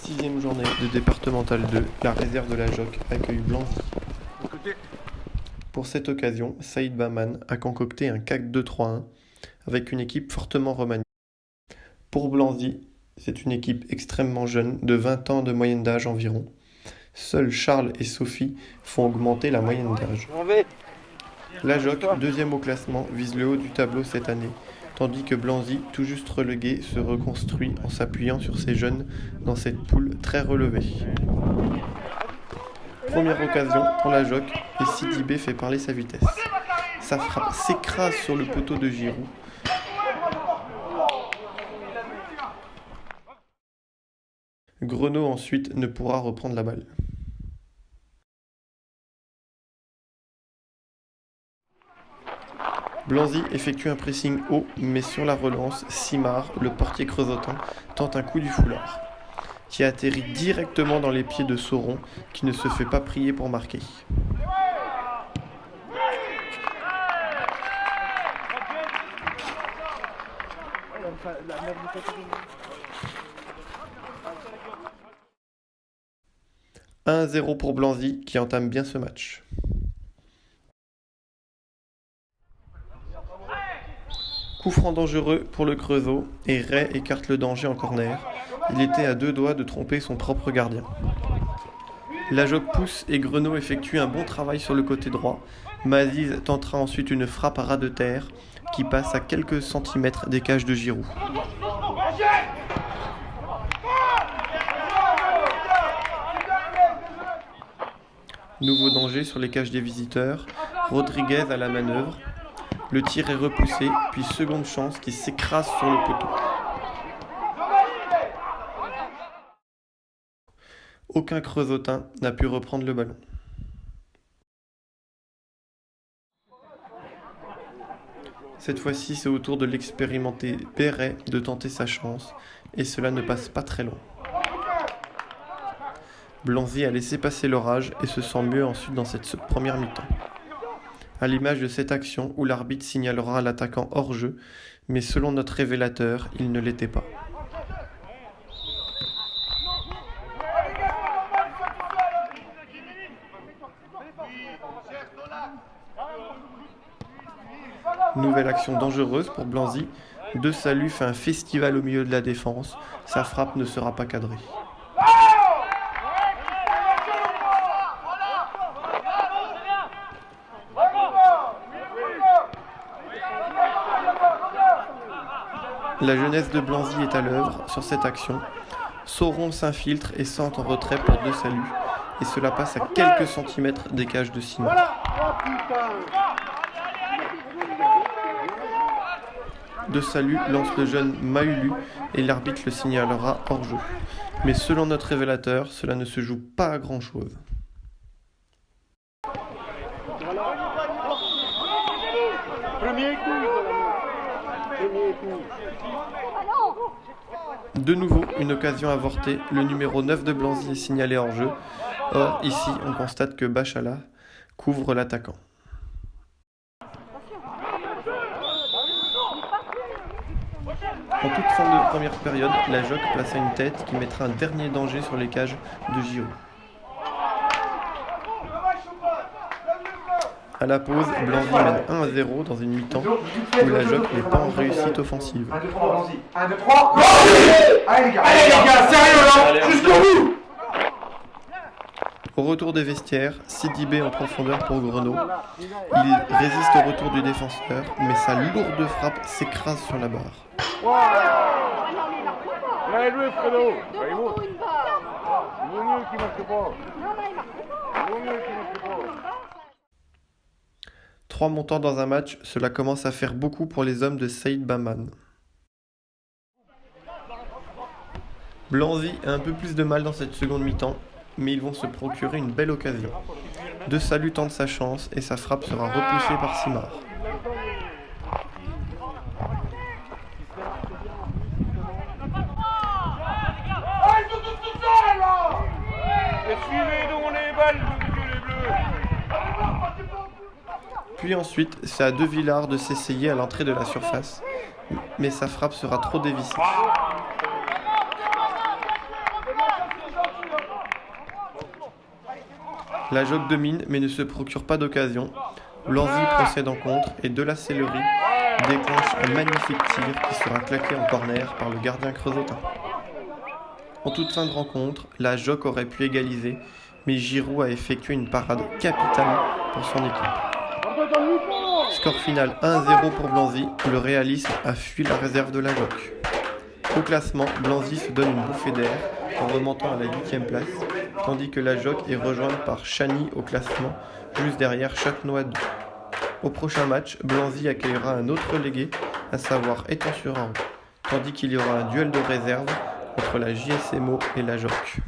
6e journée de départemental 2, la réserve de la JOC accueille Blanzy. Pour cette occasion, Saïd Baman a concocté un CAC 2-3-1 avec une équipe fortement remaniée. Pour Blanzy, c'est une équipe extrêmement jeune, de 20 ans de moyenne d'âge environ. Seuls Charles et Sophie font augmenter la moyenne d'âge. La JOC, 2e au classement, vise le haut du tableau cette année, tandis que Blanzy, tout juste relégué, se reconstruit en s'appuyant sur ses jeunes dans cette poule très relevée. Première occasion pour la JOC et Sidibé fait parler sa vitesse. Sa frappe s'écrase sur le poteau de Giroud. Grenot ensuite ne pourra reprendre la balle. Blanzy effectue un pressing haut, mais sur la relance, Simard, le portier creusotin, tente un coup du foulard, qui atterrit directement dans les pieds de Sauron, qui ne se fait pas prier pour marquer. « 1-0 pour Blanzy, qui entame bien ce match. Coup franc dangereux pour le Creusot et Ray écarte le danger en corner. Il était à 2 doigts de tromper son propre gardien. La JOC pousse et Grenot effectue un bon travail sur le côté droit. Maziz tentera ensuite une frappe à ras de terre qui passe à quelques centimètres des cages de Giroud. Nouveau danger sur les cages des visiteurs. Rodriguez à la manœuvre. Le tir est repoussé, puis seconde chance qui s'écrase sur le poteau. Aucun creusotin n'a pu reprendre le ballon. Cette fois-ci, c'est au tour de l'expérimenté Perret de tenter sa chance, et cela ne passe pas très loin. Blanzy a laissé passer l'orage et se sent mieux ensuite dans cette première mi-temps. À l'image de cette action où l'arbitre signalera l'attaquant hors jeu, mais selon notre révélateur, il ne l'était pas. Nouvelle action dangereuse pour Blanzy. De Salut fait un festival au milieu de la défense. Sa frappe ne sera pas cadrée. La jeunesse de Blanzy est à l'œuvre sur cette action. Sauron s'infiltre et centre en retrait pour De Salut. Et cela passe à quelques centimètres des cages de Simon. De Salut lance le jeune Mahulu et l'arbitre le signalera hors jeu. Mais selon notre révélateur, cela ne se joue pas à grand chose. De nouveau, une occasion avortée. Le numéro 9 de Blanzy est signalé hors jeu. Or, ici, on constate que Bachala couvre l'attaquant. En toute fin de première période, la JOC plaça une tête qui mettra un dernier danger sur les cages de Giroud. À la pause, Blanzy mène 1-0 dans une mi-temps où la JOC n'est pas en réussite offensive. 1, 2, 3, Blanzy. 1, 2, 3, allez les gars, sérieux là, jusqu'au bout. Au retour des vestiaires, Sidibé en profondeur pour Grenot. Il résiste au retour du défenseur, mais sa lourde frappe s'écrase sur la barre. Allez, lui, Fredo. Il vaut mieux qu'il marque pas. Il vaut mieux qu'il marque pas. 3 montants dans un match, cela commence à faire beaucoup pour les hommes de Saïd Baman. Blanzy a un peu plus de mal dans cette seconde mi-temps, mais ils vont se procurer une belle occasion. De Salut tente sa chance et sa frappe sera repoussée par Simard. Suivez donc les balles, les bleus. Puis ensuite, c'est à De Villard de s'essayer à l'entrée de la surface, mais sa frappe sera trop dévissée. La Joc domine mais ne se procure pas d'occasion. Blanzy procède en contre et De La Sellerie déclenche un magnifique tir qui sera claqué en corner par le gardien creusotin. En toute fin de rencontre, la Joc aurait pu égaliser, mais Giroud a effectué une parade capitale pour son équipe. Score final 1-0 pour Blanzy, le réalisme a fui la réserve de la Joc. Au classement, Blanzy se donne une bouffée d'air en remontant à la 8e place, tandis que la Joc est rejointe par Chagny au classement, juste derrière Châtenois 2. Au prochain match, Blanzy accueillera un autre relégué, à savoir Étang-sur-Arroux, tandis qu'il y aura un duel de réserve entre la JSMO et la Joc.